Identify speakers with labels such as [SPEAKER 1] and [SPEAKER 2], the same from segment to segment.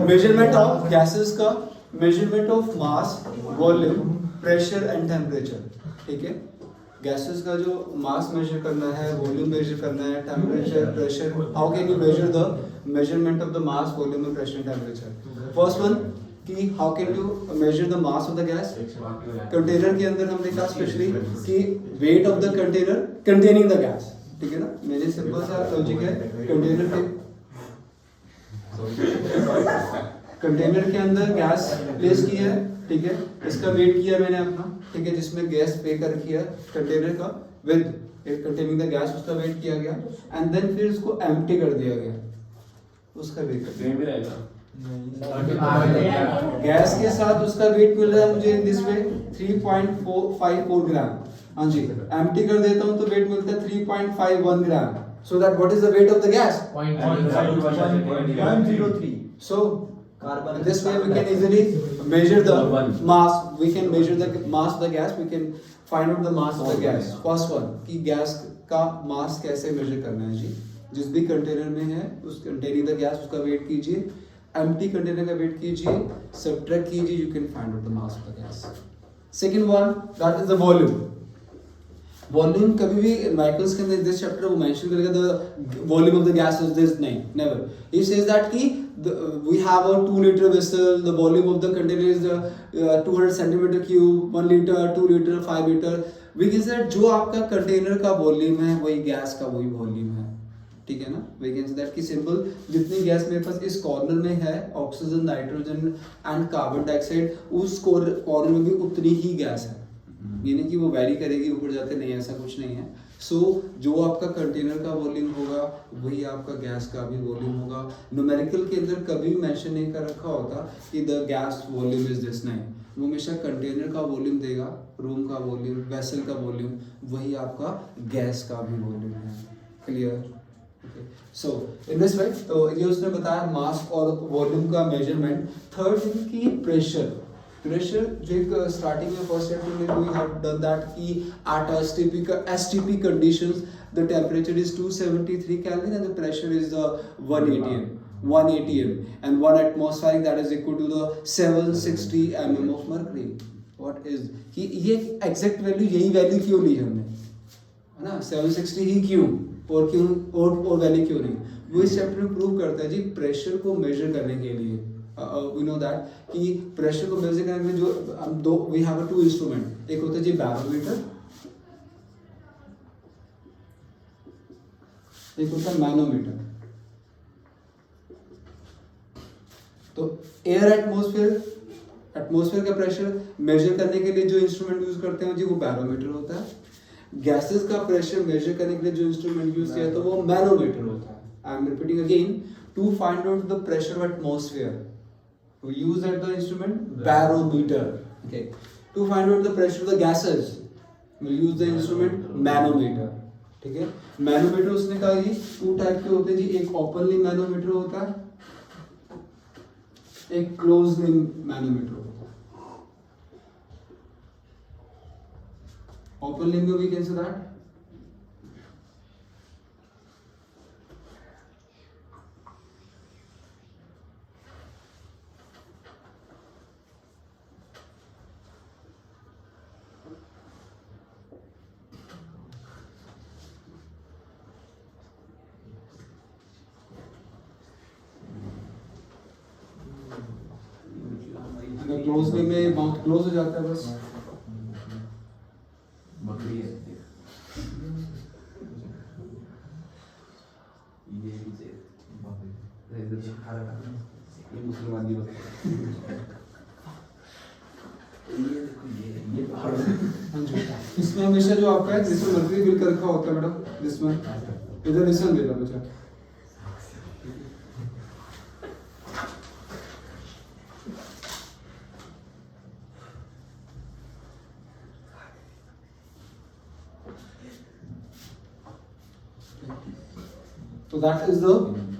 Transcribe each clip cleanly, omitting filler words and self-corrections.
[SPEAKER 1] Measurement of gases का, measurement of mass, volume, pressure and temperature. ठीक है, gases का जो मास मेजर करना है, वॉल्यूम मेजर करना है, temperature, pressure, how can you measure the measurement of the mass, volume and pressure and temperature. First one कि how can you measure the mass of the gas. Container के अंदर हमने कहा specially कि weight of the container containing the gas. ठीक है ना, मेरे सिंपल सा लॉजिक है, कंटेनर के अंदर गैस प्लेस की है। ठीक है, इसका वेट किया मैंने अपना, ठीक है, जिसमें गैस पे कर किया कंटेनर का विद कंटेनिंग द गैस, उसका वेट किया गया एंड देन फिर इसको एम्प्टी कर दिया गया, उसका वेट कर दिया गैस के साथ। उसका वेट मिल रहा है मुझे इन दिस वे 3.54 ग्राम। हाँ जी, एम्प्टी कर देता हूँ तो वेट मिलता है 3.51 ग्राम। So that what is the weight of the gas? 0.03. So this way we can easily measure the mass. We can measure the mass of the gas. We can find out the mass of the gas. First one कि gas का मास कैसे major करना है जी। जिस भी container में है उस कंटेनिंग द गैस उसका वेट कीजिए, एम्प्टी कंटेनर का वेट कीजिए, सब्ट्रैक्ट कीजिए, you can find out the mass of the gas. Second one, that is the volume. Volume कभी भी माइकल्स के अंदर दिस चैप्टर वो मेंशन करेगा the volume of the gas is this, नहीं, नेवर। ही सेज दैट कि we have a 2 litre vessel, the volume of the container is 200 centimetre cube, 1 litre, 2 litre, 5 litre. We can say जो आपका container का volume है वही gas का वही volume है। ठीक है ना, वी कैन से दैट कि सिंपल जितनी गैस मेरे पास इस कॉर्नर में है, oxygen, nitrogen and carbon dioxide, उस कॉर्नर में भी उतनी ही गैस है। ये नहीं कि वो वैरी करेगी ऊपर जाते, नहीं, ऐसा कुछ नहीं है। सो जो आपका कंटेनर का वॉल्यूम होगा वही आपका गैस का भी वॉल्यूम होगा। न्यूमेरिकल के अंदर कभी मेंशन नहीं कर रखा होता कि the gas volume is this, नहीं, वो हमेशा कंटेनर का वॉल्यूम देगा, रूम का वॉल्यूम, वेसल का वॉल्यूम, वही आपका गैस का भी वॉल्यूम है। Clear? So in this way तो ये उसने बताया मास और वॉल्यूम का मेजरमेंट। थर्ड थिंग की प्रेशर। प्रेशर जो एक स्टार्टिंग में फर्स्ट चैप्टर में वी हैव डन दैट कि at STP conditions the temperature is 273 kelvin and the pressure is 180 and 1 atmospheric that is equal to the 760 mm of mercury. What is कि ये exact value, यही value क्यों ली हमने, है ना, 760 ही क्यों, और क्यों और वैल्यू क्यों नहीं, वो इस चैप्टर में प्रूव करता है जी। प्रेशर को मेजर करने के लिए we know that कि प्रेशर को मेजर करने के लिए जो दो we have a 2 इंस्ट्रूमेंट, एक होता है जी बैरोमीटर, एक होता है मैनोमीटर। तो एयर एटमॉस्फेयर का प्रेशर मेजर करने के लिए जो इंस्ट्रूमेंट यूज करते हैं जी वो बैरोमीटर होता है। गैसेस का प्रेशर मेजर करने के लिए जो इंस्ट्रूमेंट यूज किया तो वो मैनोमीटर होता है। I am repeating again, to find out the pressure of atmosphere we use that the instrument barometer. Okay, to find out the pressure of the gases we use the instrument manometer. ठीक है, manometer उसने कहा जी 2 type के होते हैं जी, एक openly manometer होता है, एक क्लोजली मैनोमीटर होता है। ओपनली में we can say that closely में माउथ क्लोज हो जाता है बस। इसमें हमेशा जो आपका है जिसमें मर्क्यूरी बिल कर रखा होता है मैडम, जिसमें इधर लिसन देना बच्चा। तो दैट इज द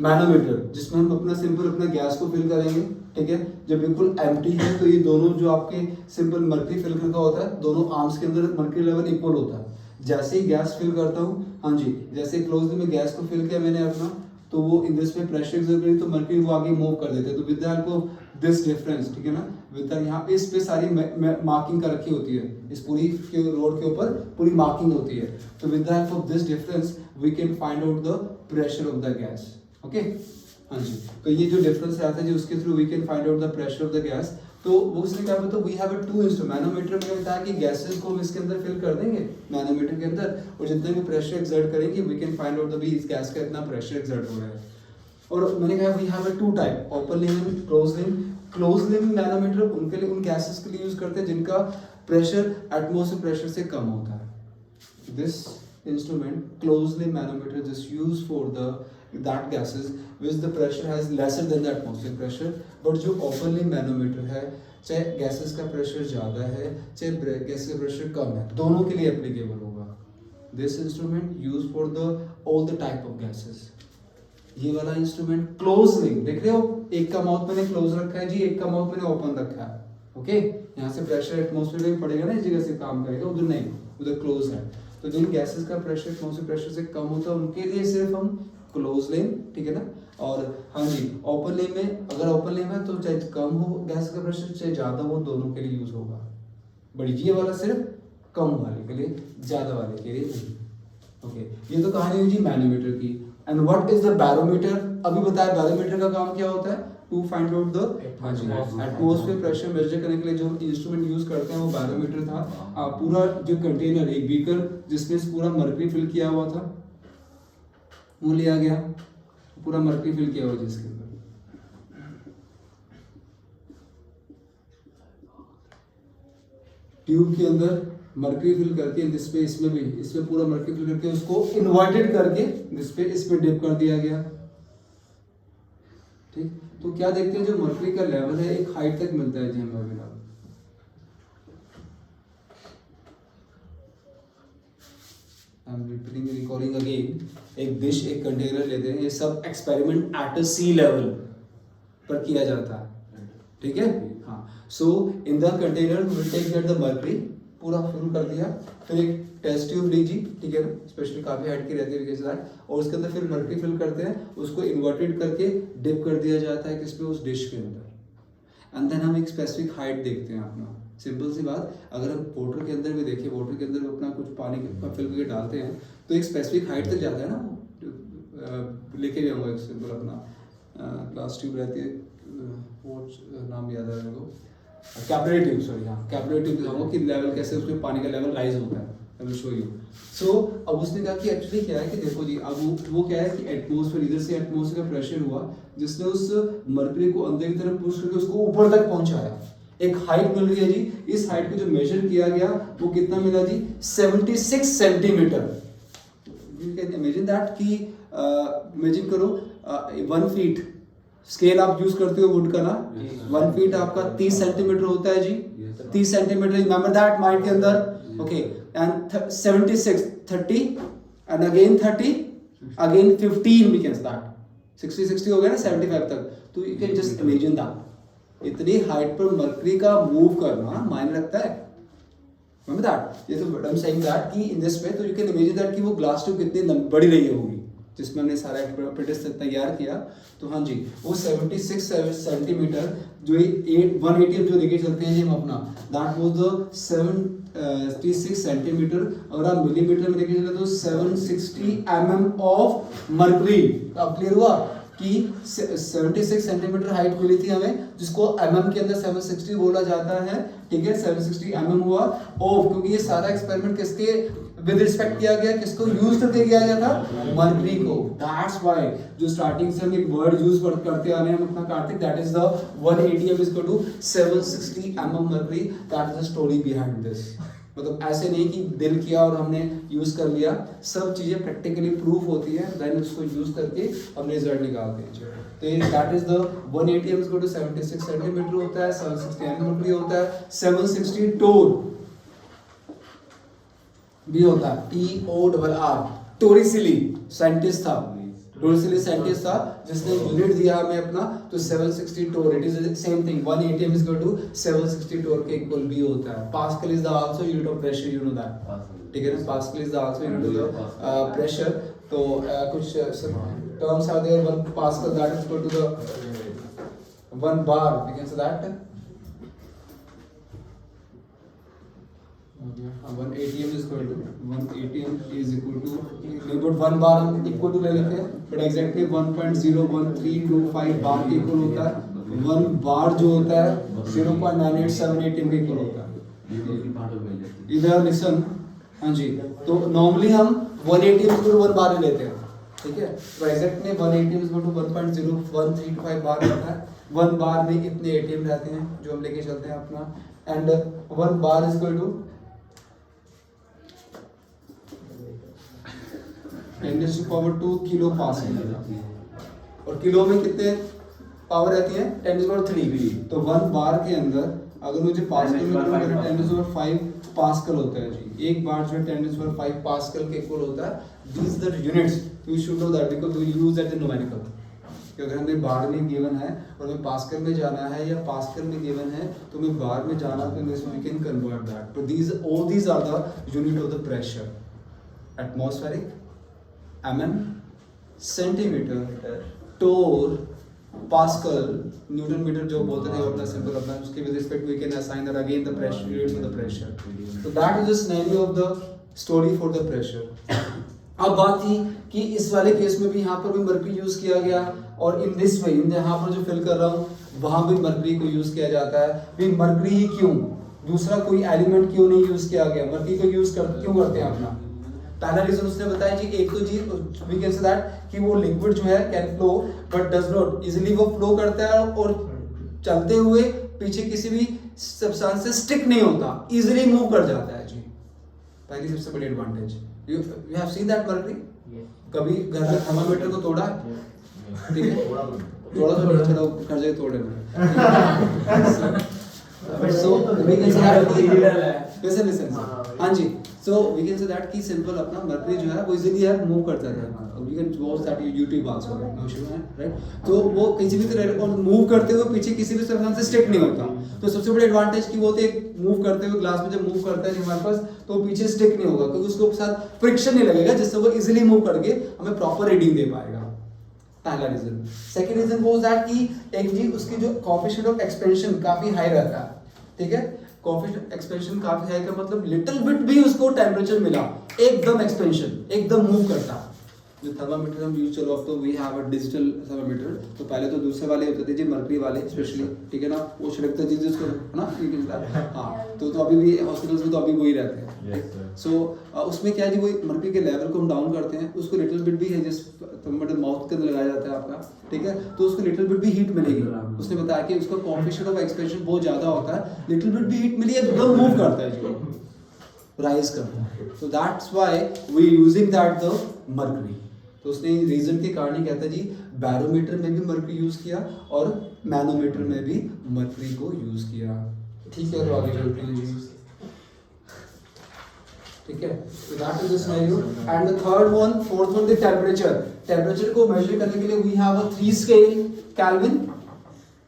[SPEAKER 1] मैनोमीटर, जिसमें हम अपना सिंपल अपना गैस को फिल करेंगे। ठीक है, जब बिल्कुल एम्प्टी है तो ये दोनों जो आपके सिंपल मर्क्यूरी फिल का होता है, दोनों आर्म्स के अंदर मर्क्यूरी लेवल इक्वल होता है। जैसे ही गैस फिल करता हूँ, हाँ जी, जैसे क्लोजली में गैस को फिल किया मैंने अपना, तो वो इन दिस पे प्रेशर एक्सर्ट करेंगे तो मर्क्यूरी वो आगे मूव कर देते हैं। तो with the help of this difference, ठीक है ना, विद द यहाँ पे इस पे सारी मार्किंग कर रखी होती है, इस पूरी रोड के ऊपर पूरी मार्किंग होती है। तो with the help of this difference we can find out the pressure of the gas. Okay, हाँ जी, तो ये जो डिफरेंस आता है जी उसके through we can find out the pressure of the gas. तो वो उसने क्या बताया, we have a two instrument, manometer में बताया कि गैसेस को हम इसके अंदर फिल कर देंगे मैनोमीटर के अंदर, और जितने भी प्रेशर एक्सर्ट करेंगे we can find out the इस गैस का इतना प्रेशर एक्सर्ट हो रहा है। और मैंने कहा we have a two type, open limb and close limb. Close limb manometer उनके लिए, उन गैसेस के लिए यूज करते हैं जिनका प्रेशर एटमॉस्फेयर प्रेशर से कम होता है। This instrument close limb manometer just use for the that gases which the pressure has lesser than the atmospheric pressure। but जो open limb मैनोमीटर है, चाहे गैसेस का प्रेशर ज़्यादा है चाहे गैस का प्रेशर कम है, दोनों के लिए एप्लीकेबल होगा। This instrument use for the all the type of gases. ये वाला इंस्ट्रूमेंट क्लोज लिंक देख रहे हो, एक का माउथ मैंने क्लोज रखा है जी, एक का माउथ मैंने ओपन रखा है। ओके, यहाँ से प्रेशर एटमॉस्फेयर में पड़ेगा ना, इस जगह से काम करेगा, उधर नहीं, उधर क्लोज है। तो जिन गैसेस का प्रेशर एटमॉस्फेयर प्रेशर से कम होता है उनके लिए सिर्फ हम क्लोज लेम, ठीक है ना। और हाँ जी, ओपन लेम में अगर ओपन लेम है तो चाहे कम हो गैस का प्रेशर चाहे ज्यादा हो, दोनों के लिए यूज होगा। बड़ी ये वाला सिर्फ कम वाले के लिए, ज्यादा वाले के लिए नहीं। ओके, ये तो कहानी हुई जी मैनोमीटर की। And what is the barometer? अभी बताया बैरोमीटर का काम क्या होता है, टू फाइंड आउट द, हाँ जी, एटमॉस्फेयर प्रेशर मेजर करने के लिए जो इंस्ट्रूमेंट यूज करते हैं वो बैरोमीटर था। पूरा जो कंटेनर, एक बीकर जिसमें पूरा मर्क्यूरी फिल किया हुआ था, वो लिया गया, पूरा मर्क्यूरी फिल किया हुआ जिसके अंदर, ट्यूब के अंदर मर्क्यूरी फिल करके जिसपे इसमें भी, इसमें पूरा मर्क्यूरी फिल करके उसको इन्वर्टेड करके जिसपे इसमें डिप कर दिया गया। ठीक, तो क्या देखते हैं, जो मर्क्यूरी का लेवल है एक हाइट तक मिलता है जी हमें अभी। रिकॉर्डिंग अगेन, एक डिश एक कंटेनर लेते हैं, ये सब experiment at a C level पर किया जाता है, ठीक है। हाँ, so in the container we will take that the mercury पूरा फिल कर दिया, फिर एक टेस्ट ट्यूब लीजिए, ठीक है ना, स्पेशली काफी हाइट की रहती है बिकॉज़ दैट, और उसके अंदर फिर मर्क्यूरी फिल करते हैं, उसको इन्वर्टेड करके डिप कर दिया जाता है किसमें, उस डिश के अंदर। एंड देन हम एक स्पेसिफिक हाइट देखते हैं अपना, सिंपल सी बात, अगर हम वाटर के अंदर भी देखिए, वाटर के अंदर अपना कुछ पानी फिल करके डालते हैं तो एक स्पेसिफिक हाइट तक जाता है ना। लेके भी आऊँगा एक सिंपल अपना ग्लास ट्यूब रहती है, वो नाम याद आ रहा है मेरे को, कैपिलरी ट्यूब, सॉरी, हाँ कैपिलरी ट्यूब दिखाऊंगा कि लेवल कैसे उसमें पानी का लेवल राइज होता है। I will show you. So अब उसने कहा कि एक्चुअली क्या है कि देखो जी, अब वो क्या है कि एटमॉस्फेयर, इधर से एटमॉस्फेयर का प्रेशर हुआ जिसने उस मर्क्यूरी को अंदर की तरफ पुश करके उसको ऊपर तक पहुंचाया। एक हाइट मिल रही है जी, इस हाइट को जो मेजर किया गया वो कितना मिला जी, 76 centimetre. You can imagine that कि इमेजिन करो 1 फीट स्केल आप यूज करते हो वुड का ना, 1 फीट आपका 30 सेंटीमीटर होता है जी, 30 सेंटीमीटर, रिमेंबर दैट माइंड के अंदर। Okay, and 76 30 and again 30 again 15 we can start 60 हो गया ना 75 तक। तो you can just imagine that इतनी हाइट पर मर्क्यूरी का मूव करना मायने रखता है। Remember that? ये तो I'm saying that कि in this way तो you can imagine that कि वो ग्लास ट्यूब कितनी बड़ी रही होगी जिसमें हमने सारा एपरेटस तैयार किया। तो हाँ जी, वो 76 सेंटीमीटर जो 180 जो लेके चलते हैं जी हम अपना, that was the 76 सेंटीमीटर। अगर आप मिलीमीटर में लेके चले तो 760 mm ऑफ मर्क्यूरी। अब क्लियर हुआ कि 76 सेंटीमीटर हाइट मिली थी हमें, जिसको mm के अंदर 760 बोला जाता है, ठीक है। 760 mm हुआ ऑफ, क्योंकि ये सारा एक्सपेरिमेंट किसके विद रिस्पेक्ट किया गया, किसको यूज करके किया गया था, मर्क्यूरी को। दैट्स व्हाई जो स्टार्टिंग से हम एक वर्ड यूज करते आ रहे हैं अपना Kartik, that is the 180 m is equal to 760 mm mercury. That is the story behind this. मतलब ऐसे नहीं कि दिल किया और हमने यूज कर लिया, सब चीजें प्रैक्टिकली प्रूफ होती है, देन उसको यूज करके हम रिजल्ट निकालते हैं। तो that is the 180 m is equal to 76 centimetre होता है, 760 mm मर्क्यूरी होता है, 760 टोर भी होता है, TORR। टोरिसिली साइंटिस्ट था, टोरिसिली साइंटिस्ट था जिसने यूनिट दिया हमें अपना, तो 760 torr, it is same thing, 180 m is equal to 760 torr के इक्वल भी होता है। Pascal is the also unit of pressure, you know that, ठीक है ना, pascal is the also unit of pressure. तो कुछ terms are there. 1 Pascal, that is equal to the 1 bar. We can say that. 1 ATM is equal to 1 ATM is equal to, but 1 bar हम equal to ले लेते हैं, but exactly 1.01325 बार के equal होता है. 1 बार जो होता है 0.987 ATM के इक्वल होता है. इधर लिसन, हाँ जी, तो नॉर्मली हम 1 ATM इक्वल टू 1 बार ही लेते हैं, ठीक है. तो एग्जैक्ट में 1 ATM इक्वल टू 1.01325 बार होता है. 1 बार में इतने ATM रहते हैं जो हम लेके चलते हैं अपना, and 1 bar is equal to 10⁻² kilo pascal. और किलो में कितने पावर रहती है? 10⁻³ तो 1 बार के अंदर अगर मुझे पास्कल में कन्वर्ट करें 10⁻5 पास्कल होता है जी. एक बार जो है 10⁻5 पास्कल के इक्वल होता है. These the units you should know that because we use that in numerical. कि अगर हमें बार में गिवन है और हमें पास्कल में जाना है या पास्कल में गिवन है तो हमें बार में जाना तो वी कैन कन्वर्ट दैट. तो these are the unit of the pressure. Atmospheric, mm, centimetre, torr, pascal, newton metre जो बोलते थे अपना सिंपल अपना, उसके with respect we can assign that again the pressure unit for the pressure. तो that is the scenario of the story for the pressure. अब बात थी कि इस वाले केस में भी यहाँ पर भी मर्करी यूज किया गया, और इन दिस वे यहाँ पर जो फिल कर रहा हूँ वहां भी मर्करी को यूज किया जाता है. भी मर्करी ही क्यों, दूसरा कोई एलिमेंट क्यों नहीं यूज किया गया? मर्करी को यूज क्यों करते हैं अपना? पहला रीजन उसने बताया जी, एक तो जी वी कैन से दैट कि वो लिक्विड जो है can flow but does not easily, वो फ्लो करता है और चलते हुए पीछे किसी भी सब्सटेंस से स्टिक नहीं होता, इजीली मूव कर जाता है जी. पहली सबसे बड़ी advantage. You have seen that mercury. कभी घर में थर्मामीटर को तोड़ा, ठीक है, थोड़ा सा चलो कर जाए तोड़े में. So we can say that listen. हाँ जी, so we can say that कि सिंपल अपना मर्करी जो है वो इजीली है मूव करता है. We can watch that YouTube also, no issue है, right? तो वो किसी भी तरह और मूव करते हुए पीछे किसी भी सब्सटेंस से स्टिक नहीं होता. तो सबसे बड़ी एडवांटेज की वो एक मूव करते हुए ग्लास में जब मूव करता है हमारे पास तो पीछे स्टिक नहीं होगा क्योंकि उसके साथ फ्रिक्शन नहीं लगेगा जिससे वो इजीली मूव करके हमें प्रॉपर रीडिंग दे पाएगा. पहला रीजन. सेकंड रीजन वो दैट कि एक जी उसकी जो कोएफिशिएंट ऑफ एक्सपेंशन काफी हाई रहता है, ठीक है. कोएफिशिएंट एक्सपेंशन काफी हाई का मतलब लिटिल बिट भी उसको टेंपरेचर मिला एकदम एक्सपेंशन एकदम मूव करता. जो थर्मामीटर हम यूज चलो अब तो we have a digital thermometer, तो पहले तो दूसरे वाले होते थे जी मर्करी वाले स्पेशली, ठीक है ना, वो छिड़कते चीज उसको है ना. हाँ तो अभी भी हॉस्पिटल्स में तो अभी वही रहते हैं. सो उसमें क्या है जी, वो मर्करी के लेवल को हम डाउन करते हैं, उसको लिटिल बिट भी है जिस थर्मामीटर माउथ के अंदर लगाया जाता है आपका, ठीक है, तो उसको लिटिल बिट भी हीट मिलेगी. उसने बताया कि उसका कोएफिशिएंट ऑफ एक्सपेंशन बहुत ज्यादा होता है, लिटिल बिट भी हीट मिली है एकदम मूव करता है जी, राइज करता है. तो that's why we using that the mercury. तो उसने रीजन के कारण ही कहता है जी बैरोमीटर में भी मर्करी यूज किया और मैनोमीटर में भी मर्करी को यूज किया, ठीक है. तो आगे चलते हैं जी, ठीक है. तो that is the scenario. And the third one, fourth one, the temperature. Temperature को मेजर करने के लिए we have a 3 scale. Kelvin,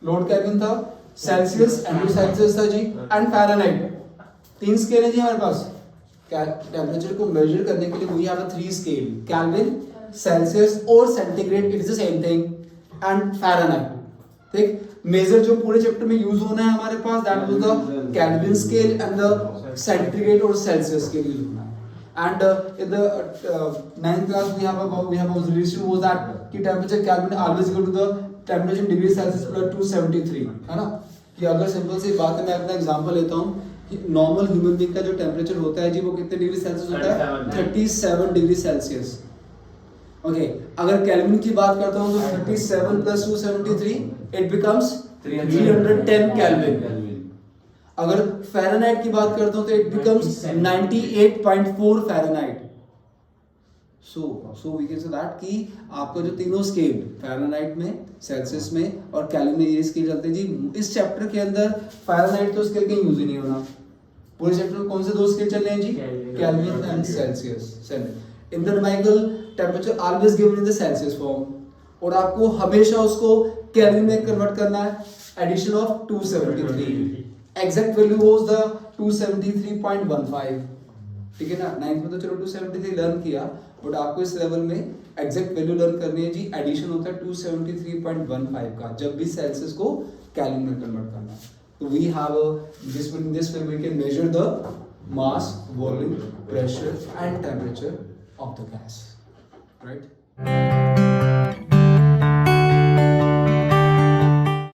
[SPEAKER 1] Lord Kelvin था, सेल्सियस, एंड्रू सेल्सियस था जी, एंड फ़ारेनहाइट. 3 स्केल है जी हमारे पास. टेंपरेचर को मेजर करने के लिए we have a 3 scale. Kelvin, Celsius और centigrade, it is the same thing, and Fahrenheit. ठीक. मेजर जो पूरे चैप्टर में यूज होना है हमारे पास that was the Kelvin scale and the centigrade और सेल्सियस स्केल यूज होना है. And in the 9th class we have observation was that कि temperature Kelvin always equal to the temperature in degree Celsius plus 273, है ना. कि अगर simple सी बात है, मैं अपना एग्जांपल लेता हूँ कि नॉर्मल ह्यूमन बीइंग का जो टेंपरेचर होता है जी वो कितने डिग्री सेल्सियस होता है? 37 डिग्री सेल्सियस. ओके, अगर केल्विन की बात करता हूं तो 37 प्लस 273 इट बिकम्स 310 केल्विन. अगर फ़ारेनहाइट की बात करता हूं तो it becomes 98.4 Fahrenheit. So we can say that कि आपका जो तीनों स्केल फ़ारेनहाइट में, सेल्सियस में और केल्विन में ये स्केल चलते हैं जी. इस चैप्टर के अंदर फ़ारेनहाइट तो स्केल कहीं यूज ही नहीं होना. पूरे चैप्टर में कौन से 2 स्केल चल रहे हैं जी? Kelvin and Celsius. In the numerical temperature always given in the Celsius form, और आपको हमेशा उसको केल्विन में कन्वर्ट करना है. Addition of 273, exact value was the 273.15. ठीक है ना। 9th में तो चलो 273 लर्न किया, बट आपको इस लेवल में एग्जैक्ट वैल्यू लर्न करनी है जी। एडिशन होता है 273.15 का, जब भी सेल्सियस को केल्विन में कन्वर्ट करना है। तो we have this way we can measure the mass, volume, pressure and temperature of the gas, right.